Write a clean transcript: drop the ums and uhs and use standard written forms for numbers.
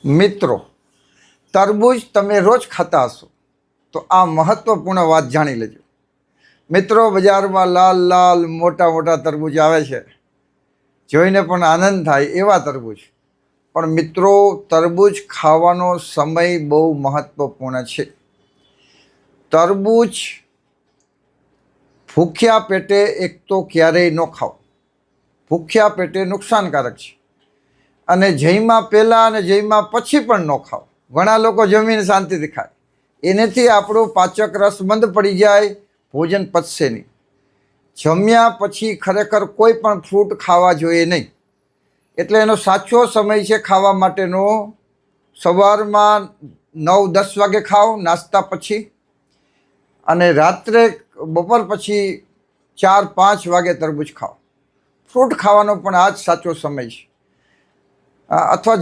મિત્રો, તરબૂચ તમે રોજ ખાતા હશો તો આ મહત્વપૂર્ણ વાત જાણી લેજો. મિત્રો, બજારમાં લાલ લાલ મોટા મોટા તરબૂચ આવે છે, જોઈને પણ આનંદ થાય એવા તરબૂચ. પણ મિત્રો, તરબૂચ ખાવાનો સમય બહુ મહત્વપૂર્ણ છે. તરબૂચ ભૂખ્યા પેટે એક તો ક્યારેય ન ખાઓ. ભૂખ્યા પેટે નુકસાનકારક છે. અને જમ્યા પહેલાં અને જમ્યા પછી પણ ન ખાઓ. ઘણા લોકો જમીને શાંતિથી ખાય, એનાથી આપણો પાચક રસ બંધ પડી જાય, ભોજન પચશે નહીં. જમ્યા પછી ખરેખર કોઈ પણ ફ્રૂટ ખાવા જોઈએ નહીં. એટલે એનો સાચો સમય છે ખાવા માટેનો સવારમાં 9-10 વાગે ખાઓ નાસ્તા પછી, અને રાત્રે બપોર પછી 4-5 વાગે તરબૂચ ખાઓ. ફ્રૂટ ખાવાનો પણ આ જ સાચો સમય છે. અથવા